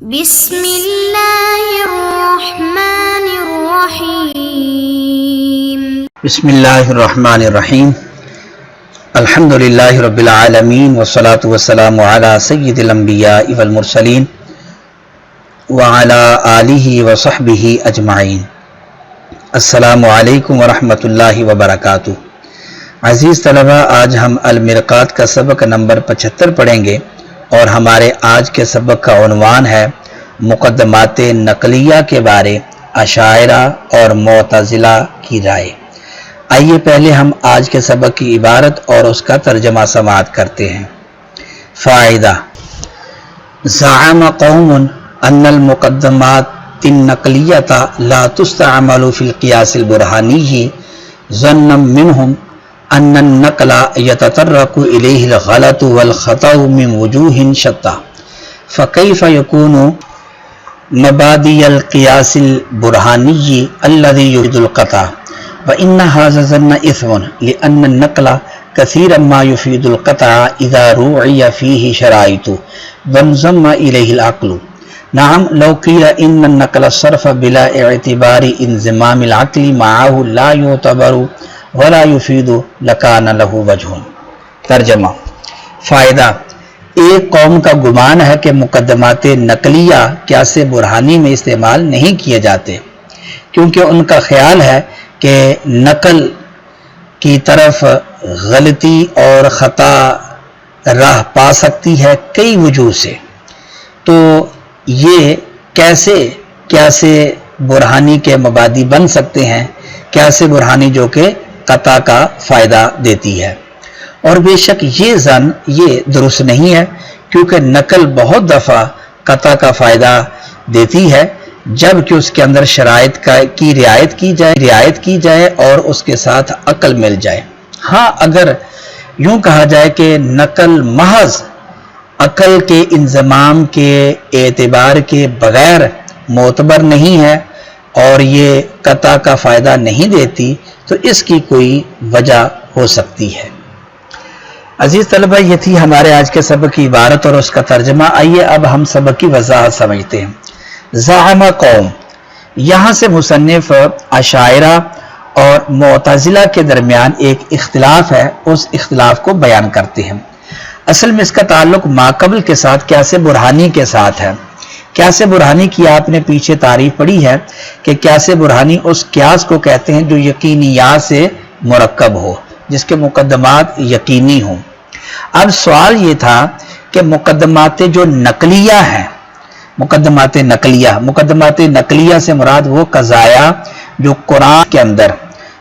بسم اللہ الرحمن الرحیم بسم اللہ الرحمن الرحیم الحمد للہ رب العالمین والصلاة والسلام علی سید الانبیاء والمرسلین وعلی آلہ وصحبہ اجمعین۔ السلام علیکم ورحمۃ اللہ وبرکاتہ۔ عزیز طلبہ، آج ہم المرقات کا سبق نمبر 75 پڑھیں گے اور ہمارے آج کے سبق کا عنوان ہے مقدمات نقلیہ کے بارے اشاعرہ اور معتزلہ کی رائے۔ آئیے پہلے ہم آج کے سبق کی عبارت اور اس کا ترجمہ سماعت کرتے ہیں۔ فائدہ: زعم قوم ان المقدمات النقلیۃ لا تستعمل فی القیاس البرہانی ظنا منہم ان النقل يتطرق إليه الغلط والخطأ من وجوه شتى فكيف يكون مبادئ القياس البرهاني الذي يريد القطع، وإن هذا الظن إثم لأن النقل كثيرا ما يفيد القطع إذا روعي فيه شرائط وانضم إليه العقل۔ نعم، لو قيل إن النقل الصرف بلا اعتبار انضمام العقل معه لا يعتبر ولا يفيد لكان له وجه۔ ترجمہ۔ فائدہ: ایک قوم کا گمان ہے کہ مقدمات نقلیہ قیاس برہانی میں استعمال نہیں کیے جاتے، کیونکہ ان کا خیال ہے کہ نقل کی طرف غلطی اور خطا راہ پا سکتی ہے کئی وجوہ سے، تو یہ کیسے قیاس برہانی کے مبادی بن سکتے ہیں، قیاس برہانی جو کہ قطع کا فائدہ دیتی ہے۔ اور بے شک یہ ظن یہ درست نہیں ہے، کیونکہ نقل بہت دفعہ قطع کا فائدہ دیتی ہے جب کہ اس کے اندر شرائط کی رعایت کی جائے اور اس کے ساتھ عقل مل جائے۔ ہاں، اگر یوں کہا جائے کہ نقل محض عقل کے انضمام کے اعتبار کے بغیر معتبر نہیں ہے اور یہ قطع کا فائدہ نہیں دیتی، تو اس کی کوئی وجہ ہو سکتی ہے۔ عزیز طلبہ، یہ تھی ہمارے آج کے سبق کی عبارت اور اس کا ترجمہ۔ آئیے اب ہم سبق کی وضاحت سمجھتے ہیں۔ زعم قوم، یہاں سے مصنف اشاعرہ اور معتزلہ کے درمیان ایک اختلاف ہے، اس اختلاف کو بیان کرتے ہیں۔ اصل میں اس کا تعلق ماقبل کے ساتھ قیاس برہانی کے ساتھ ہے۔ قیاس برہانی کی آپ نے پیچھے تعریف پڑھی ہے کہ قیاس برہانی اس قیاس کو کہتے ہیں جو یقینیات سے مرکب ہو، جس کے مقدمات یقینی ہوں۔ اب سوال یہ تھا کہ مقدمات جو نقلیہ ہیں، مقدمات نقلیہ سے مراد وہ قضایا جو قرآن کے اندر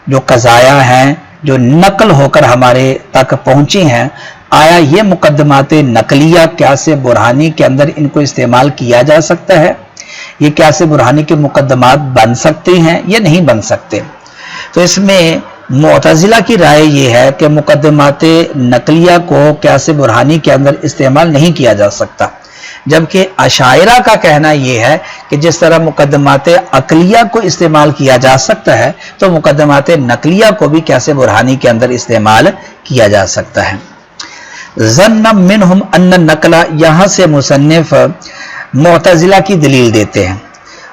جو قضایا ہیں، جو نقل ہو کر ہمارے تک پہنچے ہیں، آیا یہ مقدمات نقلیہ قیاس برہانی کے اندر ان کو استعمال کیا جا سکتا ہے؟ یہ قیاس برہانی کے مقدمات بن سکتے ہیں یا نہیں بن سکتے؟ تو اس میں معتزلہ کی رائے یہ ہے کہ مقدمات نقلیہ کو قیاس برہانی کے اندر استعمال نہیں کیا جا سکتا، جبکہ اشاعرہ کا کہنا یہ ہے کہ جس طرح مقدمات عقلیہ کو استعمال کیا جا سکتا ہے تو مقدمات نقلیہ کو بھی قیاس برہانی کے اندر استعمال کیا جا سکتا ہے۔ ظن منہم ان النقل، یہاں سے مصنف معتزلہ کی دلیل دیتے ہیں۔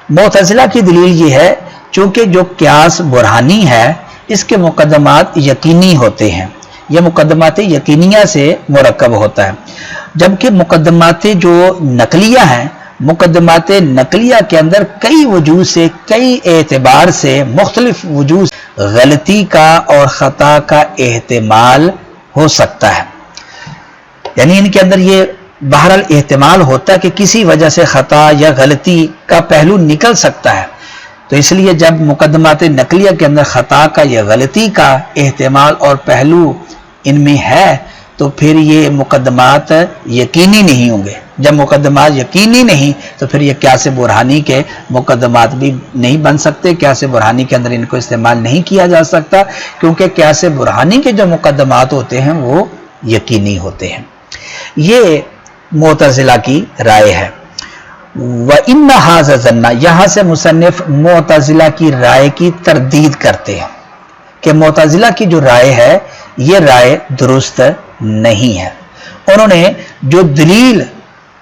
معتزلہ کی دلیل یہ ہے چونکہ جو قیاس برہانی ہے اس کے مقدمات یقینی ہوتے ہیں، یہ مقدمات یقینیہ سے مرکب ہوتا ہے، جبکہ مقدمات جو نقلیہ ہیں، مقدمات نقلیہ کے اندر کئی وجوہ سے، کئی اعتبار سے، مختلف وجوہ سے غلطی کا اور خطا کا احتمال ہو سکتا ہے۔ یعنی ان کے اندر یہ بہرحال احتمال ہوتا ہے کہ کسی وجہ سے خطا یا غلطی کا پہلو نکل سکتا ہے، تو اس لیے جب مقدمات نقلیہ کے اندر خطا کا یا غلطی کا احتمال اور پہلو ان میں ہے تو پھر یہ مقدمات یقینی نہیں ہوں گے۔ جب مقدمات یقینی نہیں تو پھر یہ قیاس برہانی کے مقدمات بھی نہیں بن سکتے، قیاس برہانی کے اندر ان کو استعمال نہیں کیا جا سکتا، کیونکہ قیاس برہانی کے جو مقدمات ہوتے ہیں وہ یقینی ہوتے ہیں۔ یہ معتزلہ کی رائے ہے۔ وَإِنَّ هَذَا الظَّنَّ، یہاں سے مصنف معتزلہ کی رائے کی تردید کرتے ہیں کہ معتزلہ کی جو رائے ہے یہ رائے درست نہیں ہے۔ انہوں نے جو دلیل